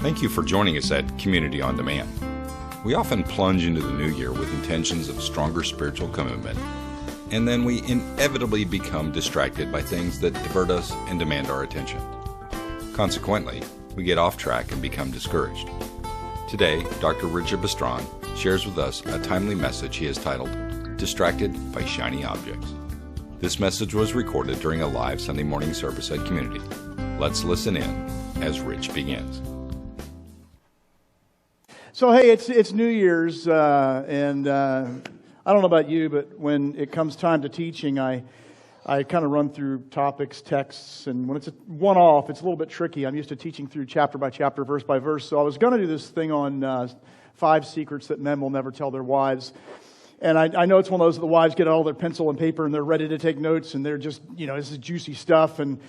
Thank you for joining us at Community on Demand. We often plunge into the new year with intentions of stronger spiritual commitment, and then we inevitably become distracted by things that divert us and demand our attention. Consequently, we get off track and become discouraged. Today, Dr. Richard Bustraan shares with us a timely message he has titled, Distracted by Shiny Objects. This message was recorded during a live Sunday morning service at Community. Let's listen in as Rich begins. So hey, it's New Year's, and I don't know about you, but when it comes time to teaching, I kind of run through topics, texts, and when it's a one-off, it's a little bit tricky. I'm used to teaching through chapter by chapter, verse by verse, so I was going to do this thing on 5 secrets that men will never tell their wives. And I know it's one of those that the wives get all their pencil and paper and they're ready to take notes and they're just, this is juicy stuff. And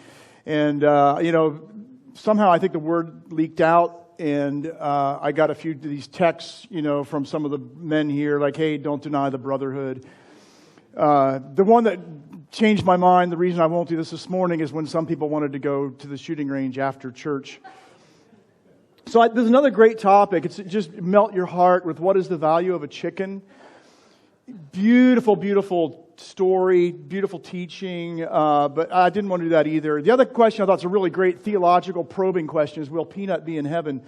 somehow I think the word leaked out and I got a few of these texts, from some of the men here like, hey, don't deny the brotherhood. The one that changed my mind, the reason I won't do this morning is when some people wanted to go to the shooting range after church. So there's another great topic. It's just melt your heart with what is the value of a chicken. Beautiful, beautiful story, beautiful teaching, but I didn't want to do that either. The other question I thought was a really great theological probing question is, will Peanut be in heaven?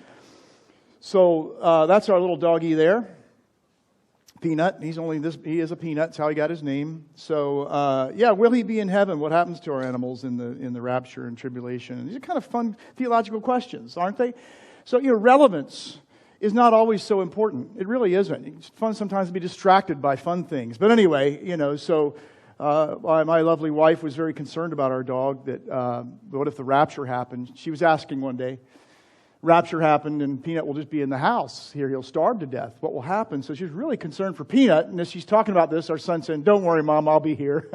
So that's our little doggy there. Peanut, he is a peanut, that's how he got his name. So will he be in heaven? What happens to our animals in the rapture and tribulation? And these are kind of fun theological questions, aren't they? So, relevance is not always so important. It really isn't. It's fun sometimes to be distracted by fun things. But anyway, so my lovely wife was very concerned about our dog, that what if the rapture happened? She was asking one day, rapture happened and Peanut will just be in the house here. He'll starve to death. What will happen? So she was really concerned for Peanut. And as she's talking about this, our son said, don't worry, Mom, I'll be here.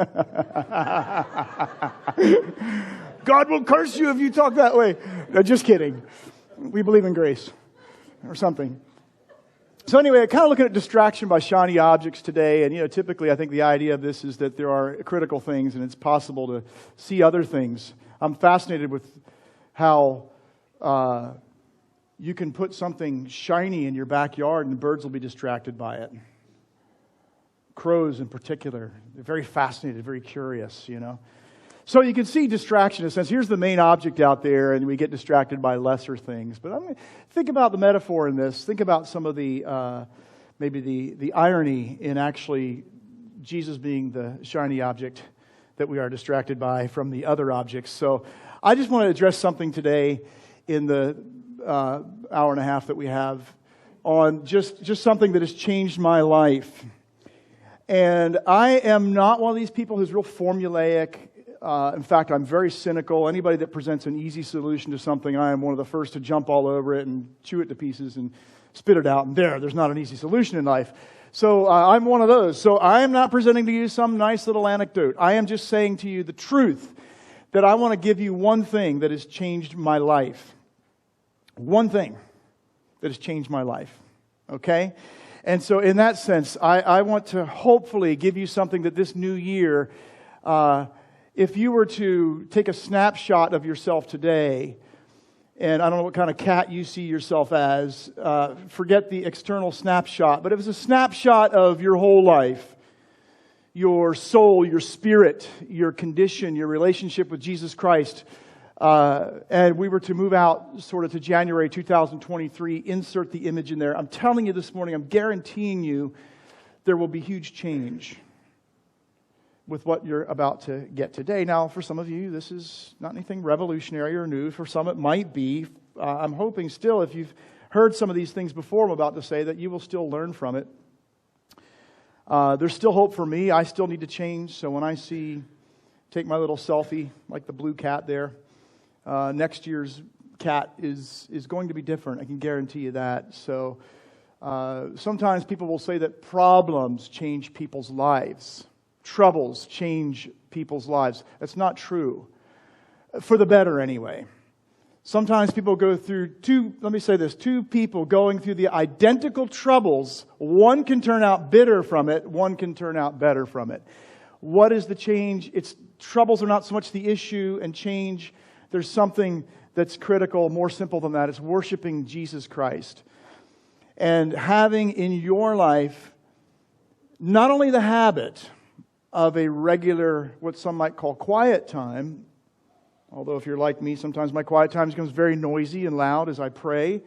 God will curse you if you talk that way. No, just kidding. We believe in grace. Or something. So anyway, I'm kind of looking at distraction by shiny objects today, and typically I think the idea of this is that there are critical things and it's possible to see other things. I'm fascinated with how you can put something shiny in your backyard and birds will be distracted by it. Crows in particular, they're very fascinated, very curious, So you can see distraction in a sense. Here's the main object out there, and we get distracted by lesser things. But I'm going to think about the metaphor in this. Think about some of the, maybe the irony in actually Jesus being the shiny object that we are distracted by from the other objects. So I just want to address something today in the hour and a half that we have on just something that has changed my life. And I am not one of these people who's real formulaic. In fact, I'm very cynical. Anybody that presents an easy solution to something, I am one of the first to jump all over it and chew it to pieces and spit it out. And there's not an easy solution in life. So I'm one of those. So I am not presenting to you some nice little anecdote. I am just saying to you the truth, that I want to give you one thing that has changed my life. One thing that has changed my life. Okay? And so in that sense, I want to hopefully give you something that this new year, if you were to take a snapshot of yourself today, and I don't know what kind of cat you see yourself as, forget the external snapshot, but it was a snapshot of your whole life, your soul, your spirit, your condition, your relationship with Jesus Christ, and we were to move out sort of to January 2023, insert the image in there. I'm telling you this morning, I'm guaranteeing you there will be huge change with what you're about to get today. Now, for some of you, this is not anything revolutionary or new. For some, it might be. I'm hoping still, if you've heard some of these things before I'm about to say, that you will still learn from it. There's still hope for me. I still need to change. So when I take my little selfie, like the blue cat there, next year's cat is going to be different. I can guarantee you that. So sometimes people will say that problems change people's lives. Troubles change people's lives. That's not true. For the better, anyway. Sometimes people go through two people going through the identical troubles. One can turn out bitter from it. One can turn out better from it. What is the change? Troubles are not so much the issue, and change, there's something that's critical, more simple than that. It's worshiping Jesus Christ. And having in your life not only the habit of a regular, what some might call quiet time, although if you're like me, sometimes my quiet time becomes very noisy and loud as I pray.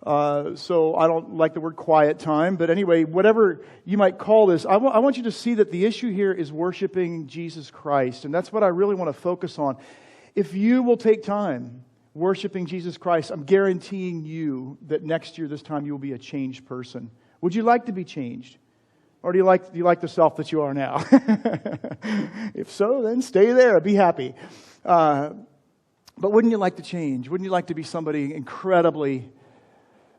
So I don't like the word quiet time. But anyway, whatever you might call this, I want you to see that the issue here is worshiping Jesus Christ. And that's what I really want to focus on. If you will take time worshiping Jesus Christ, I'm guaranteeing you that next year, this time, you will be a changed person. Would you like to be changed? Or do you like the self that you are now? If so, then stay there. Be happy. But wouldn't you like to change? Wouldn't you like to be somebody incredibly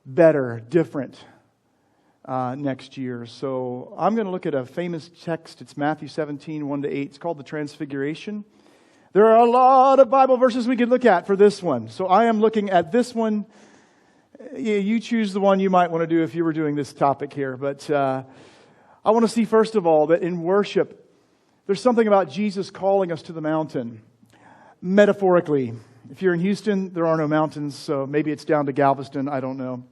better, different next year? So I'm going to look at a famous text. It's Matthew 17, 1-8. It's called the Transfiguration. There are a lot of Bible verses we could look at for this one. So I am looking at this one. You choose the one you might want to do if you were doing this topic here. But I want to see, first of all, that in worship, there's something about Jesus calling us to the mountain. Metaphorically. If you're in Houston, there are no mountains, so maybe it's down to Galveston, I don't know.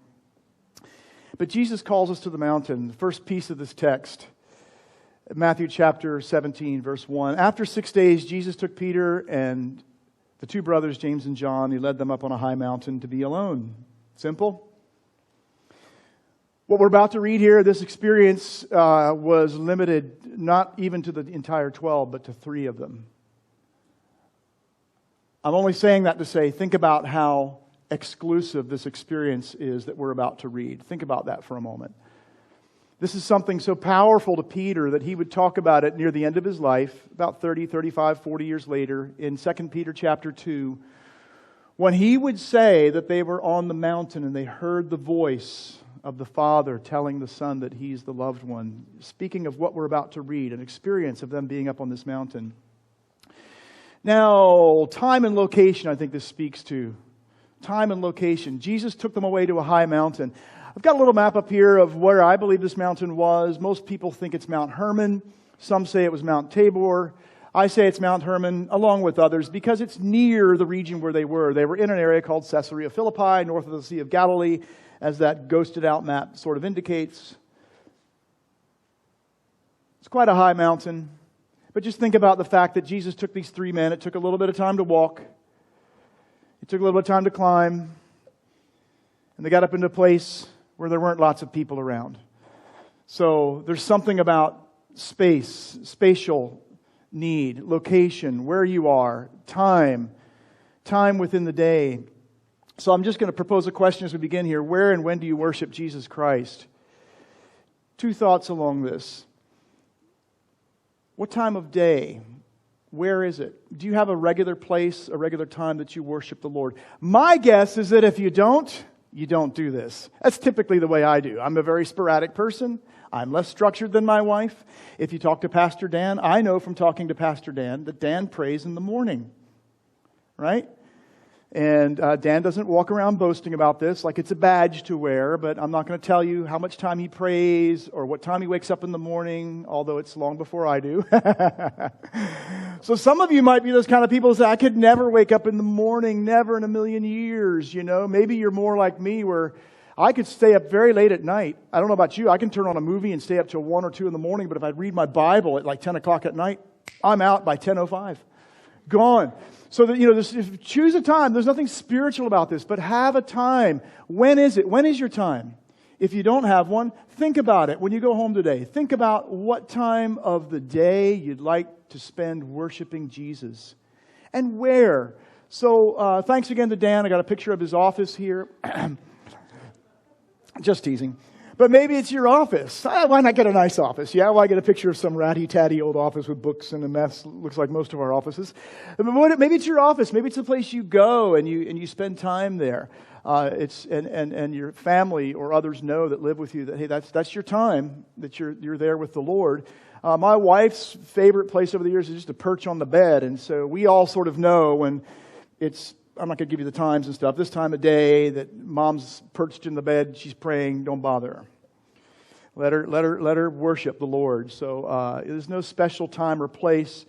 But Jesus calls us to the mountain. The first piece of this text, Matthew chapter 17, verse 1. After 6 days, Jesus took Peter and the two brothers, James and John. He led them up on a high mountain to be alone. Simple. What we're about to read here, this experience was limited not even to the entire 12, but to 3 of them. I'm only saying that to say, think about how exclusive this experience is that we're about to read. Think about that for a moment. This is something so powerful to Peter that he would talk about it near the end of his life, about 30, 35, 40 years later, in 2 Peter chapter 2, when he would say that they were on the mountain and they heard the voice of the Father telling the Son that He's the loved one. Speaking of what we're about to read, an experience of them being up on this mountain. Now, time and location, I think this speaks to. Time and location. Jesus took them away to a high mountain. I've got a little map up here of where I believe this mountain was. Most people think it's Mount Hermon. Some say it was Mount Tabor. I say it's Mount Hermon, along with others, because it's near the region where they were. They were in an area called Caesarea Philippi, north of the Sea of Galilee, as that ghosted out map sort of indicates. It's quite a high mountain. But just think about the fact that Jesus took these 3 men. It took a little bit of time to walk. It took a little bit of time to climb. And they got up into a place where there weren't lots of people around. So there's something about space, spatial need, location, where you are, time within the day. So I'm just going to propose a question as we begin here. Where and when do you worship Jesus Christ? 2 thoughts along this. What time of day? Where is it? Do you have a regular place, a regular time that you worship the Lord? My guess is that if you don't do this. That's typically the way I do. I'm a very sporadic person. I'm less structured than my wife. If you talk to Pastor Dan, I know from talking to Pastor Dan that Dan prays in the morning. Right? And Dan doesn't walk around boasting about this like it's a badge to wear, but I'm not going to tell you how much time he prays or what time he wakes up in the morning, although it's long before I do. So some of you might be those kind of people who say, I could never wake up in the morning, never in a million years, you know. Maybe you're more like me where I could stay up very late at night. I don't know about you. I can turn on a movie and stay up till 1 or 2 in the morning, but if I read my Bible at like 10 o'clock at night, I'm out by 10:05. Gone. So that, choose a time. There's nothing spiritual about this, but have a time. When is it? When is your time? If you don't have one, think about it when you go home today. Think about what time of the day you'd like to spend worshiping Jesus. And where. So thanks again to Dan. I got a picture of his office here. Just teasing. But maybe it's your office. Why not get a nice office? Yeah, why get a picture of some ratty-tatty old office with books and a mess? Looks like most of our offices. Maybe it's your office. Maybe it's the place you go and you spend time there. And your family or others know that live with you that, hey, that's your time, that you're there with the Lord. My wife's favorite place over the years is just to perch on the bed. And so we all sort of know when it's, I'm not going to give you the times and stuff, this time of day that mom's perched in the bed, she's praying, don't bother her. Let her worship the Lord. So there's no special time or place.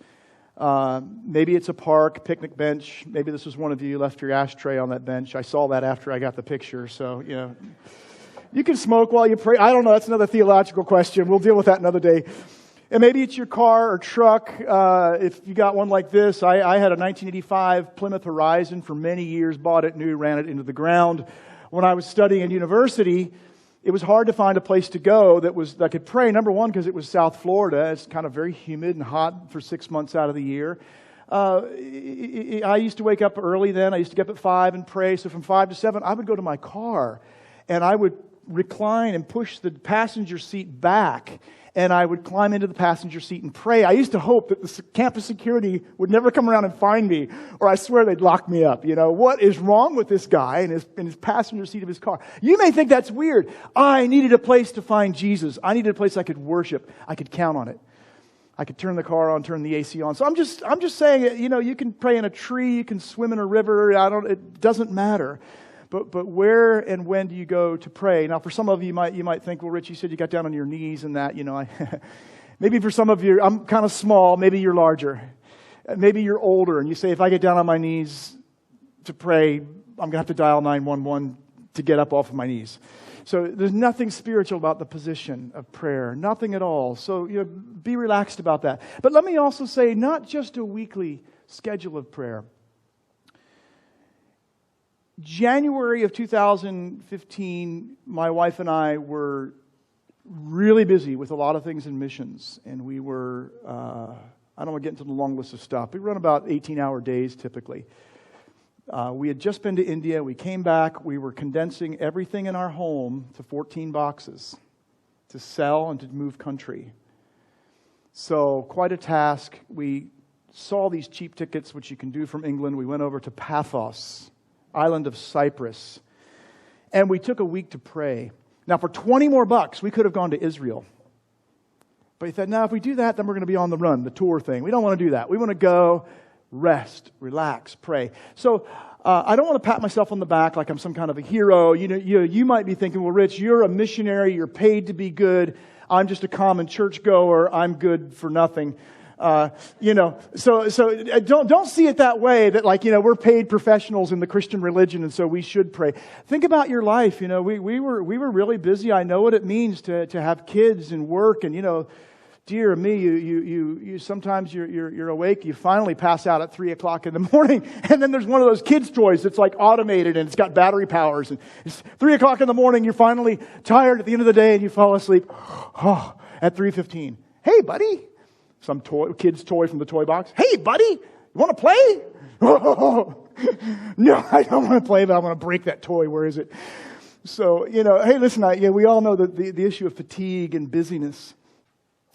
Maybe it's a park, picnic bench. Maybe this was one of you left your ashtray on that bench. I saw that after I got the picture. So, you can smoke while you pray. I don't know. That's another theological question. We'll deal with that another day. And maybe it's your car or truck. If you got one like this, I had a 1985 Plymouth Horizon for many years, bought it new, ran it into the ground. When I was studying at university, it was hard to find a place to go that I could pray. Number one, because it was South Florida. It's kind of very humid and hot for 6 months out of the year. I used to wake up early then. I used to get up at 5 and pray. So from 5 to 7, I would go to my car and I would recline and push the passenger seat back, and I would climb into the passenger seat and pray. I used to hope that the campus security would never come around and find me, or I swear they'd lock me up. What is wrong with this guy in his passenger seat of his car? You may think that's weird. I needed a place to find Jesus. I needed a place I could worship. I could count on it. I could turn the car on, turn the AC on. So I'm just saying, you can pray in a tree, you can swim in a river. It doesn't matter. But where and when do you go to pray? Now, for some of you, you might think, well, Rich, you said you got down on your knees and that. Maybe for some of you, I'm kind of small. Maybe you're larger. Maybe you're older, and you say, if I get down on my knees to pray, I'm going to have to dial 911 to get up off of my knees. So there's nothing spiritual about the position of prayer, nothing at all. So be relaxed about that. But let me also say, not just a weekly schedule of prayer. January of 2015, my wife and I were really busy with a lot of things in missions. And we were, I don't want to get into the long list of stuff. We run about 18-hour days typically. We had just been to India. We came back. We were condensing everything in our home to 14 boxes to sell and to move country. So quite a task. We saw these cheap tickets, which you can do from England. We went over to Paphos, island of Cyprus, and we took a week to pray. Now, for 20 more bucks, we could have gone to Israel. But he said, no, if we do that, then we're going to be on the run, the tour thing. We don't want to do that. We want to go, rest, relax, pray. So I don't want to pat myself on the back like I'm some kind of a hero. You might be thinking, well, Rich, you're a missionary. You're paid to be good. I'm just a common churchgoer. I'm good for nothing. So don't see it that way that we're paid professionals in the Christian religion and so we should pray. Think about your life. We were really busy. I know what it means to have kids and work and dear me, you sometimes you're awake, you finally pass out at 3:00 in the morning, and then there's one of those kids' toys that's automated and it's got battery powers, and it's 3:00 in the morning, you're finally tired at the end of the day and you fall asleep at 3:15. Hey, buddy. Some kid's toy from the toy box. Hey, buddy, you want to play? No, I don't want to play, but I want to break that toy. Where is it? So, hey, listen, we all know that the issue of fatigue and busyness,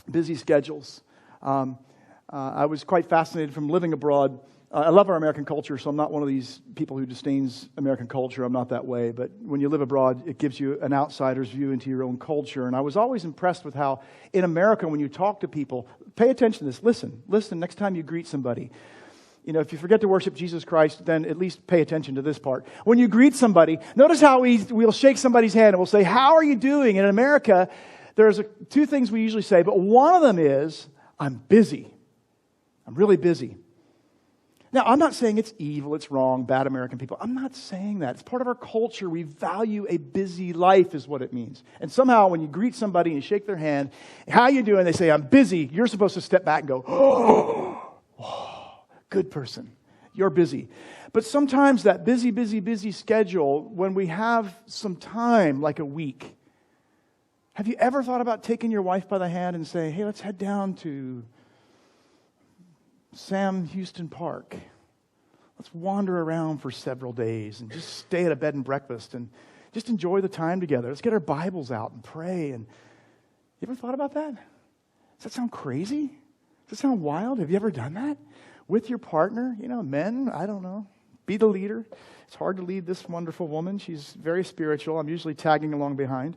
busy schedules. I was quite fascinated from living abroad. I love our American culture, so I'm not one of these people who disdains American culture. I'm not that way. But when you live abroad, it gives you an outsider's view into your own culture. And I was always impressed with how in America, when you talk to people, pay attention to this. Listen next time you greet somebody. If you forget to worship Jesus Christ, then at least pay attention to this part. When you greet somebody, notice how we'll shake somebody's hand and we'll say, how are you doing? And in America, there's two things we usually say, but one of them is, I'm busy. I'm really busy. Now, I'm not saying it's evil, it's wrong, bad American people. I'm not saying that. It's part of our culture. We value a busy life is what it means. And somehow when you greet somebody and you shake their hand, how you doing? They say, I'm busy. You're supposed to step back and go, oh, good person. You're busy. But sometimes that busy schedule, when we have some time, like a week, have you ever thought about taking your wife by the hand and saying, hey, let's head down to Sam Houston Park. Let's wander around for several days and just stay at a bed and breakfast and just enjoy the time together. Let's get our Bibles out and pray. And you ever thought about that? Does that sound crazy? Does that sound wild? Have you ever done that with your partner? Men, I don't know. Be the leader. It's hard to lead this wonderful woman. She's very spiritual. I'm usually tagging along behind.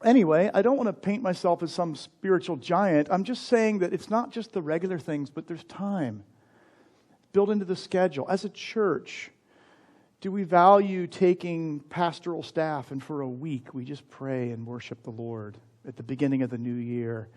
Anyway, I don't want to paint myself as some spiritual giant. I'm just saying that it's not just the regular things, but there's time built into the schedule. As a church, do we value taking pastoral staff and for a week we just pray and worship the Lord at the beginning of the new year?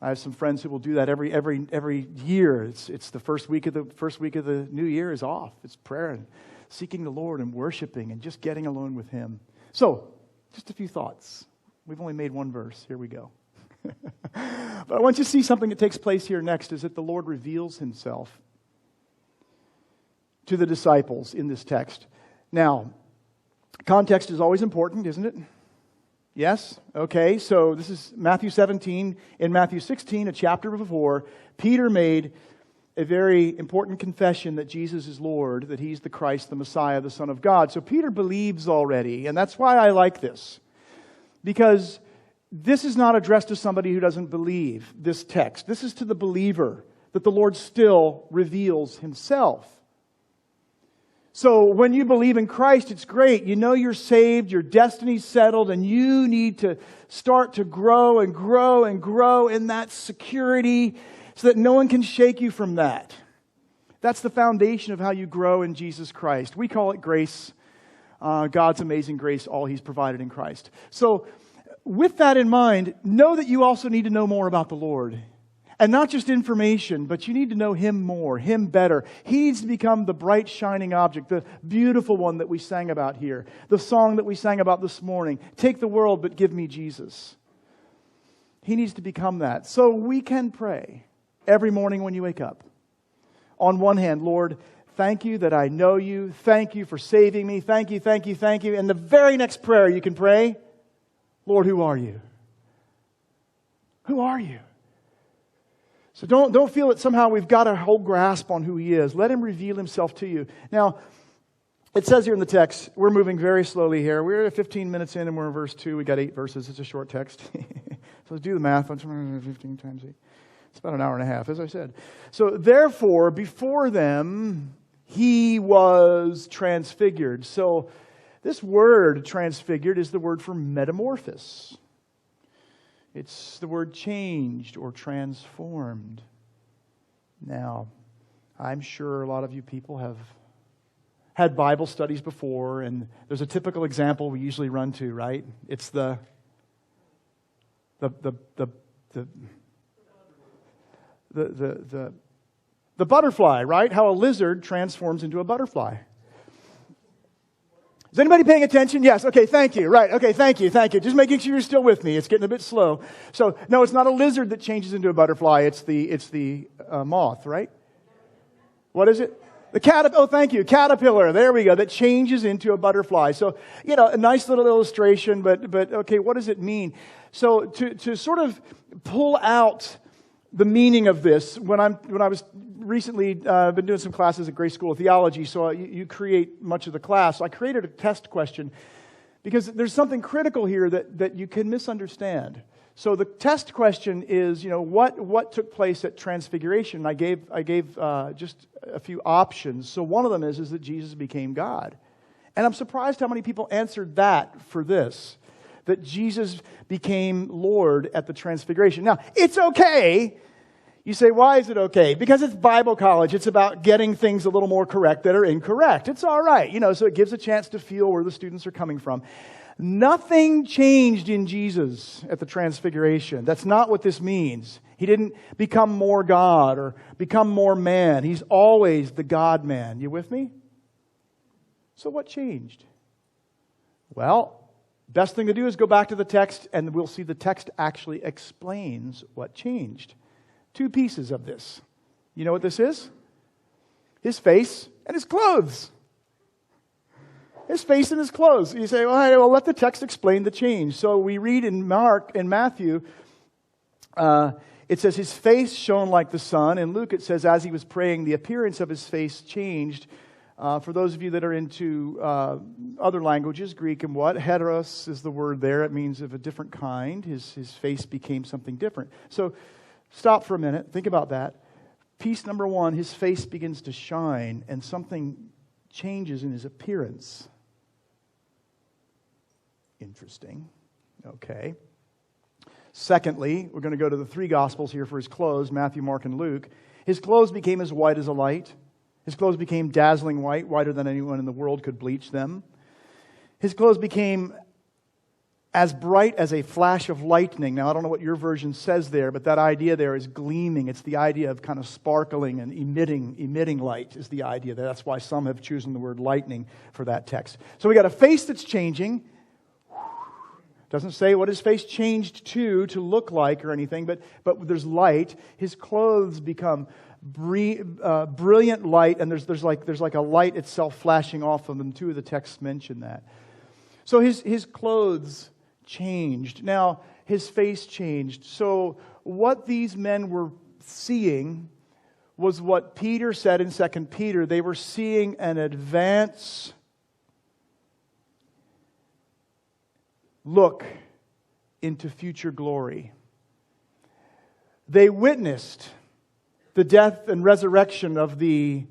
I have some friends who will do that every year. It's the first week of the new year is off. It's prayer and seeking the Lord and worshiping and just getting alone with Him. So, just a few thoughts. We've only made one verse. Here we go. But I want you to see something that takes place here next is that the Lord reveals Himself to the disciples in this text. Now, context is always important, isn't it? Yes? Okay, so this is Matthew 17. In Matthew 16, a chapter before, Peter made a very important confession that Jesus is Lord, that He's the Christ, the Messiah, the Son of God. So Peter believes already, and that's why I like this. Because this is not addressed to somebody who doesn't believe this text. This is to the believer, that the Lord still reveals Himself. So when you believe in Christ, it's great. You know you're saved, your destiny's settled, and you need to start to grow and grow and grow in that security so that no one can shake you from that. That's the foundation of how you grow in Jesus Christ. We call it grace, God's amazing grace, all He's provided in Christ. So with that in mind, know that you also need to know more about the Lord. And not just information, but you need to know Him more, Him better. He needs to become the bright, shining object, the beautiful one that we sang about here. The song that we sang about this morning. Take the world, but give me Jesus. He needs to become that. So we can pray every morning when you wake up. On one hand, Lord, thank you that I know you. Thank you for saving me. Thank you, thank you, thank you. And the very next prayer you can pray, Lord, who are you? Who are you? So don't feel that somehow we've got a whole grasp on who He is. Let Him reveal Himself to you. Now, it says here in the text, we're moving very slowly here. We're 15 minutes in and we're in verse 2. We got 8 verses. It's a short text. So let's do the math. 15 times 8. It's about an hour and a half, as I said. So therefore, before them, He was transfigured. So this word transfigured is the word for metamorphosis. It's the word changed or transformed. Now, I'm sure a lot of you people have had Bible studies before, and there's a typical example we usually run to, right? It's the butterfly, right? How a lizard transforms into a butterfly. Is anybody paying attention? Yes. Okay, thank you. Right. Okay, thank you. Just making sure you're still with me. It's getting a bit slow. So, no, it's not a lizard that changes into a butterfly. It's the moth, right? What is it? The caterpillar. Oh, thank you. Caterpillar. There we go. That changes into a butterfly. So, a nice little illustration, but okay, what does it mean? So, to sort of pull out the meaning of this, when I was recently been doing some classes at Grace School of Theology, so you create much of the class. So I created a test question because there's something critical here that you can misunderstand. So the test question is, what took place at Transfiguration? I gave just a few options. So one of them is that Jesus became God, and I'm surprised how many people answered that for this. That Jesus became Lord at the Transfiguration. Now, it's okay. You say, why is it okay? Because it's Bible college. It's about getting things a little more correct that are incorrect. It's all right. So it gives a chance to feel where the students are coming from. Nothing changed in Jesus at the Transfiguration. That's not what this means. He didn't become more God or become more man. He's always the God-man. You with me? So what changed? Well, best thing to do is go back to the text, and we'll see the text actually explains what changed. 2 pieces of this. You know what this is? His face and His clothes. His face and His clothes. You say, well, let the text explain the change. So we read in Matthew, it says His face shone like the sun. In Luke, it says as He was praying, the appearance of His face changed. For those of you that are into other languages, Greek and what? Heteros is the word there. It means of a different kind. His face became something different. So stop for a minute. Think about that. Piece number 1, His face begins to shine and something changes in His appearance. Interesting. Okay. Secondly, we're going to go to the 3 Gospels here for His clothes, Matthew, Mark, and Luke. His clothes became as white as a light. His clothes became dazzling white, whiter than anyone in the world could bleach them. His clothes became as bright as a flash of lightning. Now, I don't know what your version says there, but that idea there is gleaming. It's the idea of kind of sparkling and emitting light is the idea there. That's why some have chosen the word lightning for that text. So we got a face that's changing. Doesn't say what his face changed to look like or anything, but there's light. His clothes become brilliant light, and there's like a light itself flashing off of them. Two of the texts mention that. So his clothes changed. Now, his face changed. So what these men were seeing was what Peter said in 2 Peter. They were seeing an advance look into future glory. They witnessed the death and resurrection of the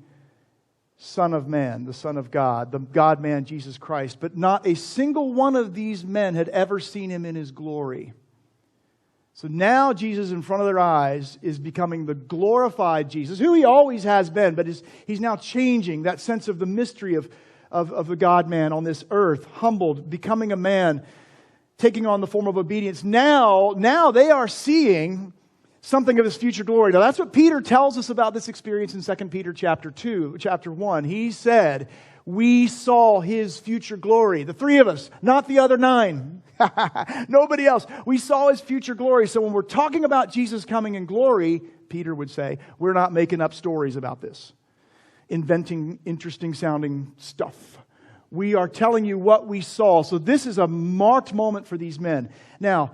Son of Man, the Son of God, the God-man Jesus Christ. But not a single one of these men had ever seen Him in His glory. So now Jesus in front of their eyes is becoming the glorified Jesus, who He always has been, but He's now changing that sense of the mystery of the God-man on this earth, humbled, becoming a man, taking on the form of obedience. Now they are seeing something of His future glory. Now that's what Peter tells us about this experience in 2 Peter chapter 1. He said, we saw His future glory. The three of us, not the other 9. Nobody else. We saw His future glory. So when we're talking about Jesus coming in glory, Peter would say, we're not making up stories about this, inventing interesting sounding stuff. We are telling you what we saw. So this is a marked moment for these men. Now,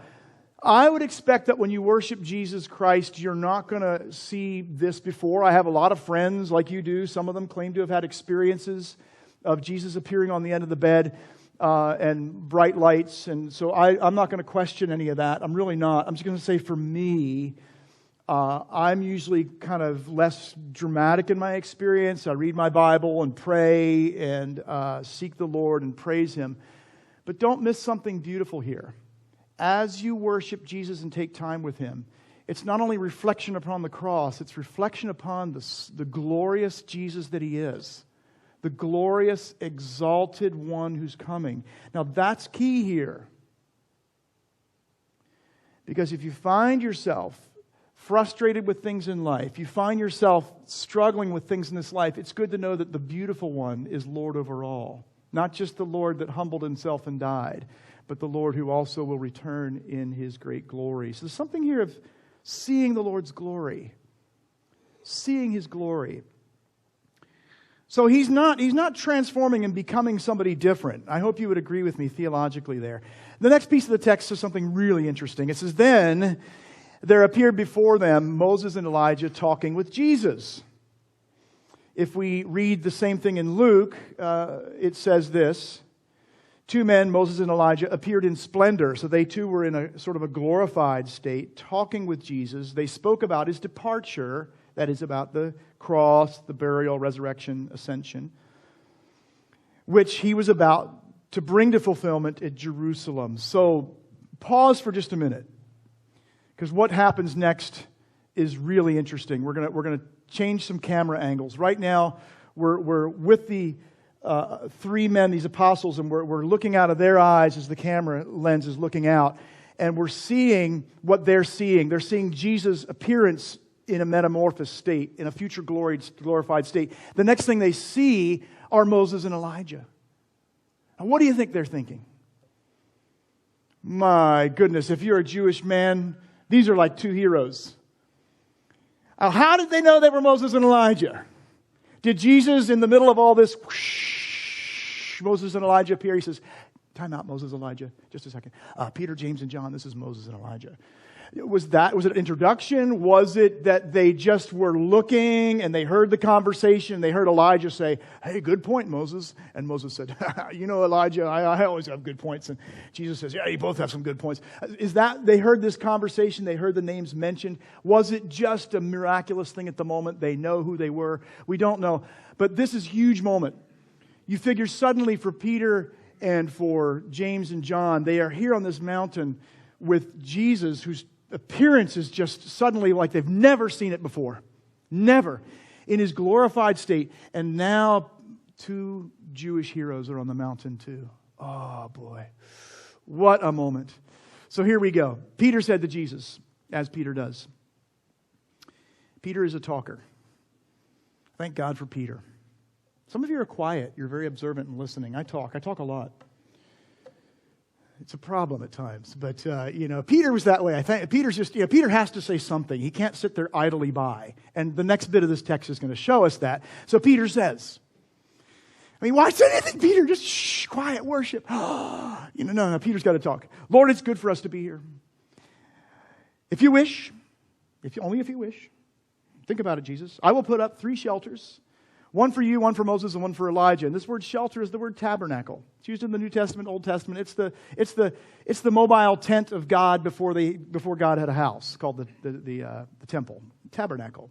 I would expect that when you worship Jesus Christ, you're not going to see this before. I have a lot of friends like you do. Some of them claim to have had experiences of Jesus appearing on the end of the bed and bright lights. And so I'm not going to question any of that. I'm really not. I'm just going to say for me, I'm usually kind of less dramatic in my experience. I read my Bible and pray and seek the Lord and praise Him. But don't miss something beautiful here. As you worship Jesus and take time with Him, it's not only reflection upon the cross, it's reflection upon the glorious Jesus that He is. The glorious, exalted one who's coming. Now that's key here. Because if you find yourself frustrated with things in life, you find yourself struggling with things in this life, it's good to know that the beautiful one is Lord over all. Not just the Lord that humbled Himself and died, but the Lord who also will return in His great glory. So there's something here of seeing the Lord's glory. Seeing His glory. So He's not transforming and becoming somebody different. I hope you would agree with me theologically there. The next piece of the text is something really interesting. It says, then there appeared before them Moses and Elijah talking with Jesus. If we read the same thing in Luke, it says this. 2 men, Moses and Elijah, appeared in splendor. So they too were in a sort of a glorified state, talking with Jesus. They spoke about His departure, that is about the cross, the burial, resurrection, ascension, which He was about to bring to fulfillment at Jerusalem. So pause for just a minute, because what happens next is really interesting. We're going to change some camera angles. Right now, we're with the 3 men, these apostles, and we're looking out of their eyes as the camera lens is looking out, and we're seeing what they're seeing. They're seeing Jesus' appearance in a metamorphosed state, in a future glorified state. The next thing they see are Moses and Elijah. Now, what do you think they're thinking? My goodness, if you're a Jewish man, these are like 2 heroes. How did they know they were Moses and Elijah? Did Jesus, in the middle of all this, whoosh, Moses and Elijah appear? He says, time out, Moses, Elijah. Just a second. Peter, James, and John, this is Moses and Elijah. Was it an introduction? Was it that they just were looking and they heard the conversation? They heard Elijah say, hey, good point, Moses. And Moses said, you know, Elijah, I always have good points. And Jesus says, yeah, you both have some good points. Is that they heard this conversation? They heard the names mentioned? Was it just a miraculous thing at the moment? They know who they were? We don't know. But this is a huge moment. You figure suddenly for Peter and for James and John, they are here on this mountain with Jesus, whose appearance is just suddenly like they've never seen it before. Never. In His glorified state. And now 2 Jewish heroes are on the mountain too. Oh boy. What a moment. So here we go. Peter said to Jesus, as Peter does. Peter is a talker. Thank God for Peter. Some of you are quiet. You're very observant and listening. I talk a lot. It's a problem at times. But, Peter was that way. I think Peter's just, Peter has to say something. He can't sit there idly by. And the next bit of this text is going to show us that. So Peter says, why say anything, Peter? Just shh, quiet, worship. No, Peter's got to talk. Lord, it's good for us to be here. If you wish, only if you wish, think about it, Jesus. I will put up 3 shelters, one for you, one for Moses, and one for Elijah. And this word shelter is the word tabernacle. It's used in the New Testament, Old Testament. It's the mobile tent of God before God had a house called the temple, tabernacle.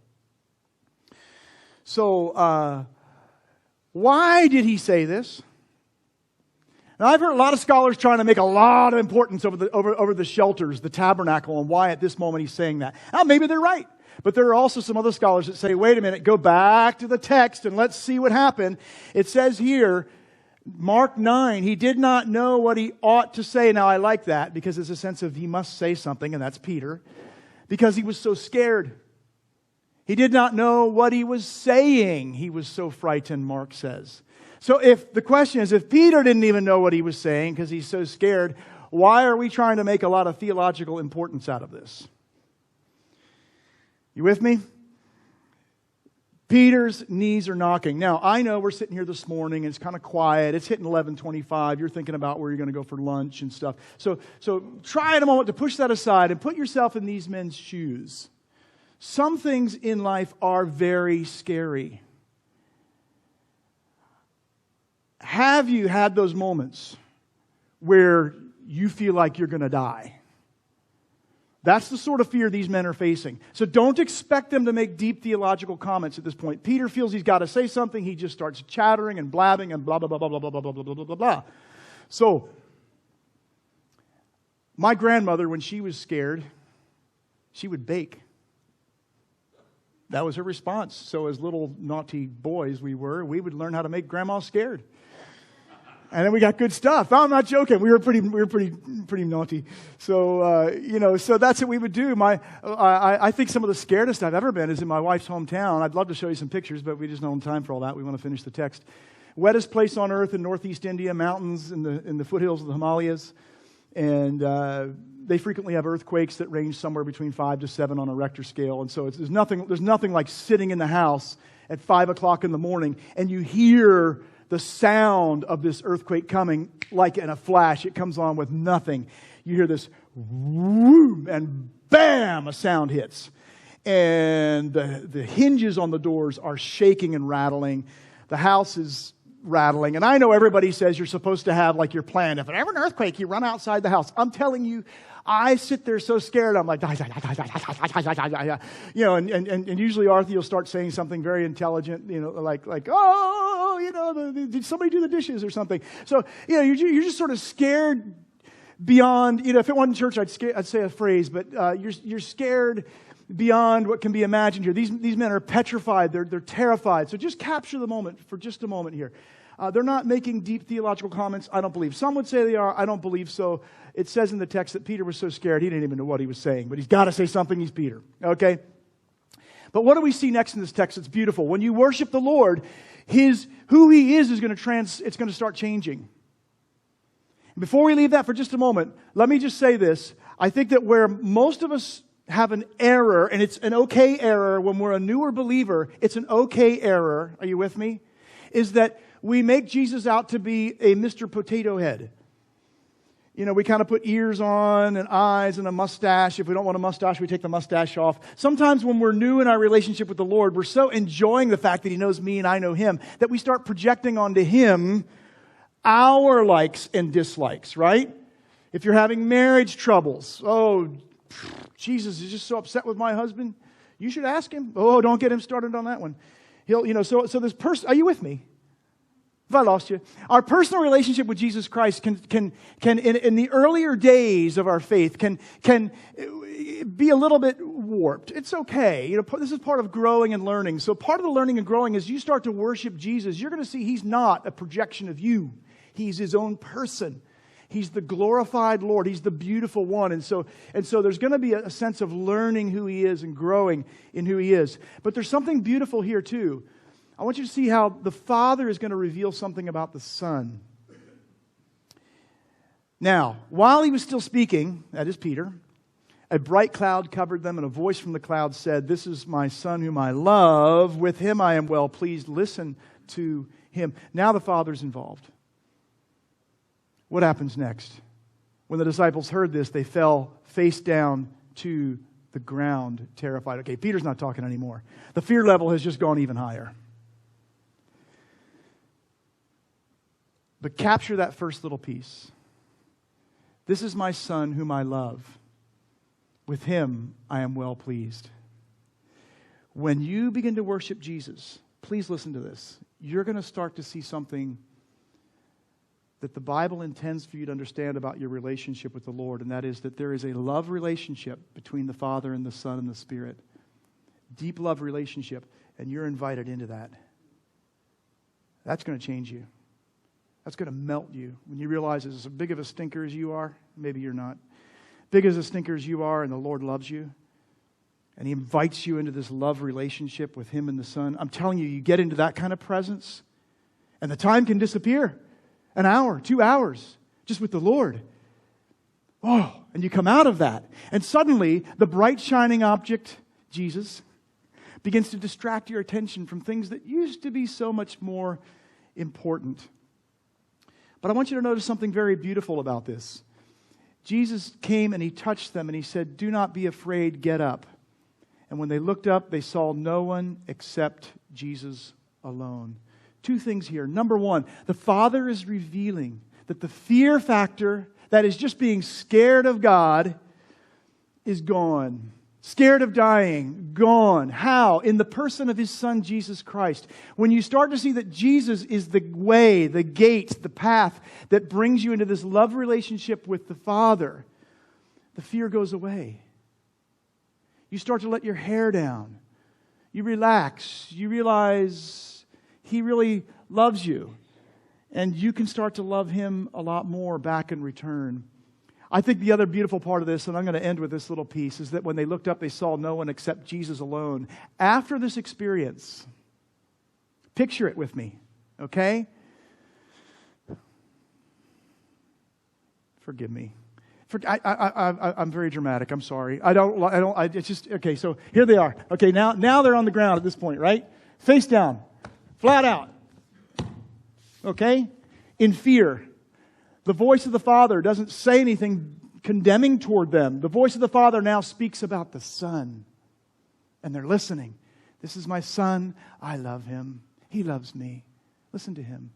So, why did he say this? Now, I've heard a lot of scholars trying to make a lot of importance over the shelters, the tabernacle, and why at this moment he's saying that. Now, maybe they're right. But there are also some other scholars that say, wait a minute, go back to the text and let's see what happened. It says here, Mark 9, he did not know what he ought to say. Now, I like that because it's a sense of he must say something, and that's Peter, because he was so scared. He did not know what he was saying. He was so frightened, Mark says. So the question is, if Peter didn't even know what he was saying because he's so scared, why are we trying to make a lot of theological importance out of this? You with me? Peter's knees are knocking. Now, I know we're sitting here this morning and it's kind of quiet. It's hitting 11:25. You're thinking about where you're going to go for lunch and stuff. So try in a moment to push that aside and put yourself in these men's shoes. Some things in life are very scary. Have you had those moments where you feel like you're going to die? That's the sort of fear these men are facing. So don't expect them to make deep theological comments at this point. Peter feels he's got to say something. He just starts chattering and blabbing and blah, blah, blah, blah, blah, blah, blah, blah, blah, blah, blah. So, my grandmother, when she was scared, she would bake. That was her response. So as little naughty boys we would learn how to make grandma scared. And then we got good stuff. I'm not joking. We were pretty naughty. So, so that's what we would do. I think some of the scaredest I've ever been is in my wife's hometown. I'd love to show you some pictures, but we just don't have time for all that. We want to finish the text. Wettest place on earth in northeast India, mountains in the foothills of the Himalayas. And they frequently have earthquakes that range somewhere between 5 to 7 on a Richter scale. And so there's nothing like sitting in the house at 5 o'clock in the morning and you hear the sound of this earthquake coming like in a flash. It comes on with nothing. You hear this whoom and bam, a sound hits. And the hinges on the doors are shaking and rattling. The house is rattling. And I know everybody says you're supposed to have like your plan. If there's ever an earthquake, you run outside the house. I'm telling you, I sit there so scared. I'm like, and usually Arthur will start saying something very intelligent, like, did somebody do the dishes or something? So, you're just sort of scared beyond, if it wasn't church, I'd say a phrase, but you're scared beyond what can be imagined here. These men are petrified. They're terrified. So just capture the moment for just a moment here. They're not making deep theological comments, I don't believe. Some would say they are. I don't believe so. It says in the text that Peter was so scared he didn't even know what he was saying. But he's got to say something. He's Peter. Okay? But what do we see next in this text? It's beautiful. When you worship the Lord, who He is going to start changing. Before we leave that for just a moment, let me just say this. I think that where most of us have an error, and it's an okay error when we're a newer believer, it's an okay error, are you with me? Is that we make Jesus out to be a Mr. Potato Head. We kind of put ears on and eyes and a mustache. If we don't want a mustache, we take the mustache off. Sometimes when we're new in our relationship with the Lord, we're so enjoying the fact that He knows me and I know Him that we start projecting onto Him our likes and dislikes, right? If you're having marriage troubles, Jesus is just so upset with my husband. You should ask him. Oh, don't get him started on that one. So this person, are you with me? If I lost you. Our personal relationship with Jesus Christ can in the earlier days of our faith can be a little bit warped. It's okay. This is part of growing and learning. So part of the learning and growing is you start to worship Jesus. You're going to see He's not a projection of you. He's His own person. He's the glorified Lord. He's the beautiful one. And so there's going to be a sense of learning who He is and growing in who He is. But there's something beautiful here too. I want you to see how the Father is going to reveal something about the Son. Now, while He was still speaking, that is Peter, a bright cloud covered them, and a voice from the cloud said, "This is my Son whom I love. With Him I am well pleased. Listen to Him." Now the Father's involved. What happens next? When the disciples heard this, they fell face down to the ground, terrified. Okay, Peter's not talking anymore. The fear level has just gone even higher. But capture that first little piece. This is my Son whom I love. With Him I am well pleased. When you begin to worship Jesus, please listen to this. You're going to start to see something that the Bible intends for you to understand about your relationship with the Lord, and that is that there is a love relationship between the Father and the Son and the Spirit. Deep love relationship, and you're invited into that. That's going to change you. That's going to melt you. When you realize as big of a stinker as you are, maybe you're not. Big as a stinker as you are, and the Lord loves you, and He invites you into this love relationship with Him and the Son. I'm telling you, you get into that kind of presence, and the time can disappear. An hour, 2 hours, just with the Lord. Oh, and you come out of that. And suddenly, the bright shining object, Jesus, begins to distract your attention from things that used to be so much more important. But I want you to notice something very beautiful about this. Jesus came and He touched them and He said, "Do not be afraid, get up." And when they looked up, they saw no one except Jesus alone. Two things here. Number one, the Father is revealing that the fear factor, that is just being scared of God, is gone. Scared of dying, gone. How? In the person of His Son, Jesus Christ. When you start to see that Jesus is the way, the gate, the path that brings you into this love relationship with the Father, the fear goes away. You start to let your hair down. You relax. You realize He really loves you. And you can start to love Him a lot more back in return. I think the other beautiful part of this, and I'm going to end with this little piece, is that when they looked up, they saw no one except Jesus alone. After this experience, picture it with me, okay? Forgive me. I'm very dramatic. I'm sorry. It's just, okay, so here they are. Okay, now they're on the ground at this point, right? Face down. Flat out. Okay? In fear. The voice of the Father doesn't say anything condemning toward them. The voice of the Father now speaks about the Son. And they're listening. This is my Son. I love Him. He loves me. Listen to Him.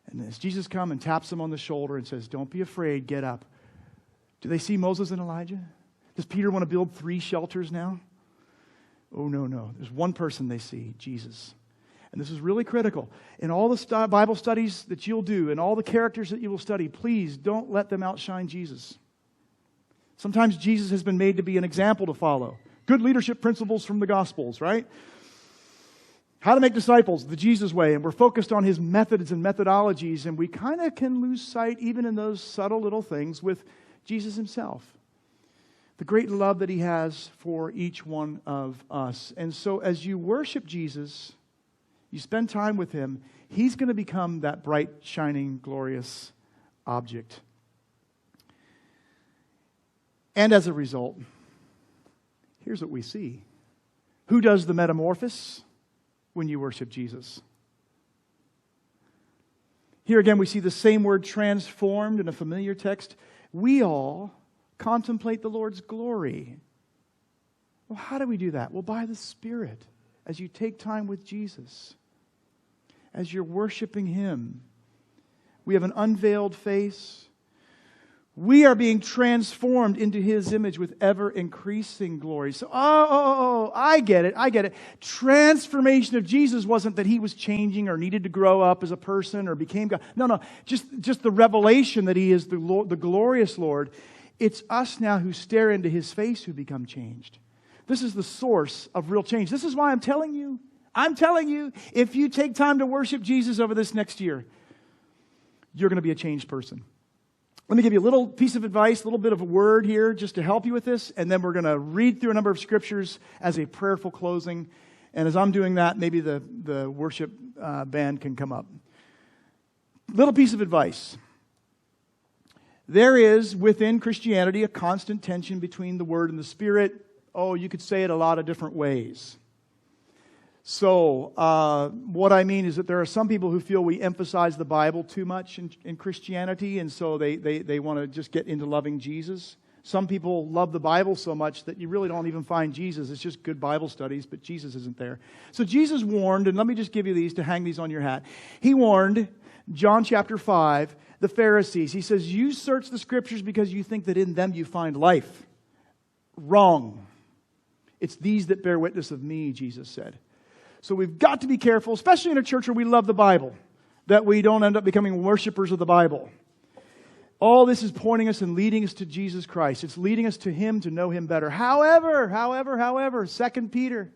And as Jesus comes and taps them on the shoulder and says, "Don't be afraid, get up." Do they see Moses and Elijah? Does Peter want to build 3 shelters now? Oh, no. There's one person they see, Jesus. And this is really critical. In all the Bible studies that you'll do, and all the characters that you will study, please don't let them outshine Jesus. Sometimes Jesus has been made to be an example to follow. Good leadership principles from the Gospels, right? How to make disciples, the Jesus way. And we're focused on His methods and methodologies, and we kind of can lose sight, even in those subtle little things, with Jesus Himself. The great love that He has for each one of us. And so as you worship Jesus, you spend time with Him, He's going to become that bright, shining, glorious object. And as a result, here's what we see. Who does the metamorphosis when you worship Jesus? Here again we see the same word transformed in a familiar text. We all contemplate the Lord's glory. Well, how do we do that? Well, by the Spirit. As you take time with Jesus, as you're worshiping Him, we have an unveiled face. We are being transformed into His image with ever-increasing glory. So, I get it. Transformation of Jesus wasn't that He was changing or needed to grow up as a person or became God. No. Just the revelation that He is the Lord, the glorious Lord. It's us now who stare into His face who become changed. This is the source of real change. This is why I'm telling you, if you take time to worship Jesus over this next year, you're going to be a changed person. Let me give you a little piece of advice, a little bit of a word here just to help you with this, and then we're going to read through a number of scriptures as a prayerful closing. And as I'm doing that, maybe the worship band can come up. Little piece of advice. There is, within Christianity, a constant tension between the Word and the Spirit. Oh, you could say it a lot of different ways. So, what I mean is that there are some people who feel we emphasize the Bible too much in Christianity, and so they want to just get into loving Jesus. Some people love the Bible so much that you really don't even find Jesus. It's just good Bible studies, but Jesus isn't there. So Jesus warned, and let me just give you these to hang these on your hat. He warned, John chapter 5, the Pharisees. He says, you search the Scriptures because you think that in them you find life. Wrong. It's these that bear witness of me, Jesus said. So we've got to be careful, especially in a church where we love the Bible, that we don't end up becoming worshipers of the Bible. All this is pointing us and leading us to Jesus Christ. It's leading us to Him to know Him better. However, 2 Peter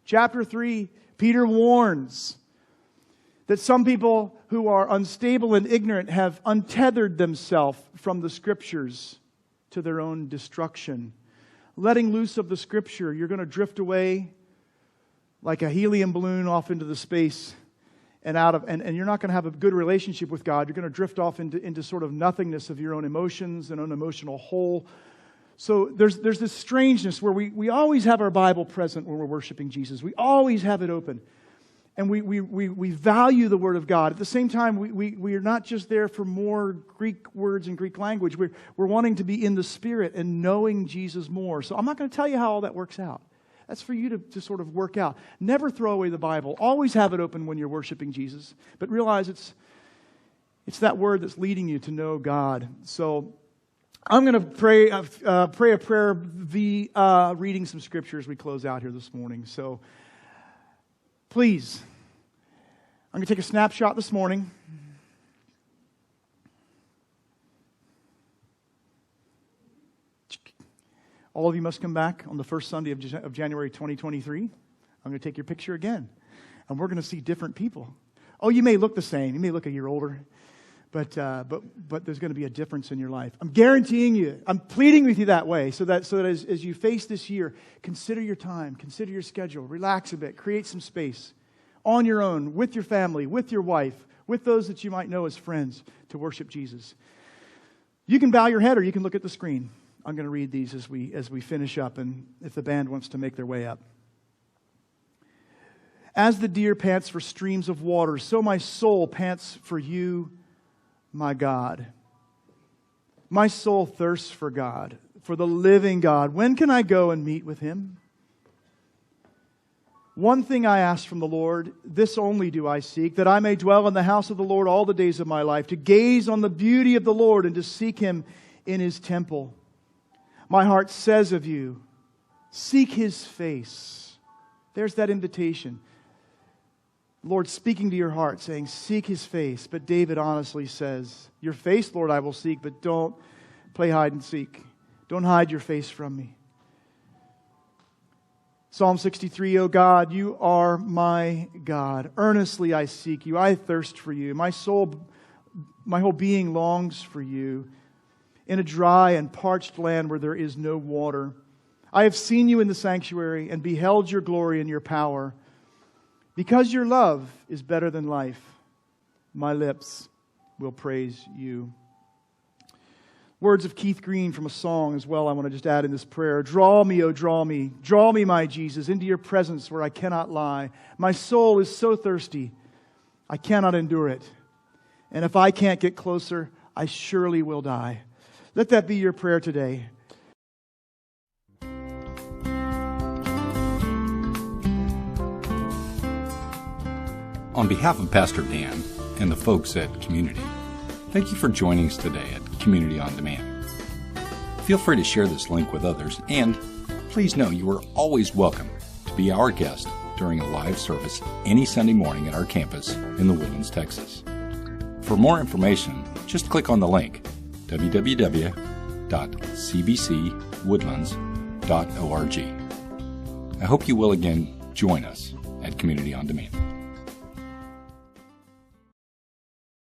chapter 3, Peter warns that some people who are unstable and ignorant have untethered themselves from the Scriptures to their own destruction. Letting loose of the Scripture, you're going to drift away like a helium balloon off into the space and you're not going to have a good relationship with God. You're going to drift off into sort of nothingness of your own emotions and own emotional whole. So there's this strangeness where we always have our Bible present when we're worshiping Jesus. We always have it open. And we value the Word of God. At the same time, we are not just there for more Greek words and Greek language. We're wanting to be in the Spirit and knowing Jesus more. So I'm not going to tell you how all that works out. That's for you to sort of work out. Never throw away the Bible. Always have it open when you're worshiping Jesus. But realize it's that Word that's leading you to know God. So I'm going to pray a prayer reading some Scripture as we close out here this morning. So please, I'm going to take a snapshot this morning. All of you must come back on the first Sunday of January 2023. I'm going to take your picture again. And we're going to see different people. Oh, you may look the same. You may look a year older. But there's going to be a difference in your life. I'm guaranteeing you. I'm pleading with you that way so that as you face this year, consider your time, consider your schedule, relax a bit, create some space on your own, with your family, with your wife, with those that you might know as friends to worship Jesus. You can bow your head or you can look at the screen. I'm going to read these as we finish up, and if the band wants to make their way up. As the deer pants for streams of water, so my soul pants for you, my God. My soul thirsts for God, for the living God. When can I go and meet with Him? One thing I ask from the Lord, this only do I seek, that I may dwell in the house of the Lord all the days of my life, to gaze on the beauty of the Lord and to seek Him in His temple. My heart says of you, seek His face. There's that invitation. Lord speaking to your heart, saying, seek His face. But David honestly says, your face, Lord, I will seek, but don't play hide and seek. Don't hide your face from me. Psalm 63, O God, you are my God. Earnestly I seek you. I thirst for you. My soul, my whole being longs for you. In a dry and parched land where there is no water. I have seen you in the sanctuary and beheld your glory and your power. Because your love is better than life, my lips will praise you. Words of Keith Green from a song as well I want to just add in this prayer. Draw me, oh draw me, my Jesus, into your presence where I cannot lie. My soul is so thirsty, I cannot endure it. And if I can't get closer, I surely will die. Let that be your prayer today. On behalf of Pastor Dan and the folks at Community, thank you for joining us today at Community on Demand. Feel free to share this link with others, and please know you are always welcome to be our guest during a live service any Sunday morning at our campus in The Woodlands, Texas. For more information, just click on the link www.cbcwoodlands.org. I hope you will again join us at Community on Demand.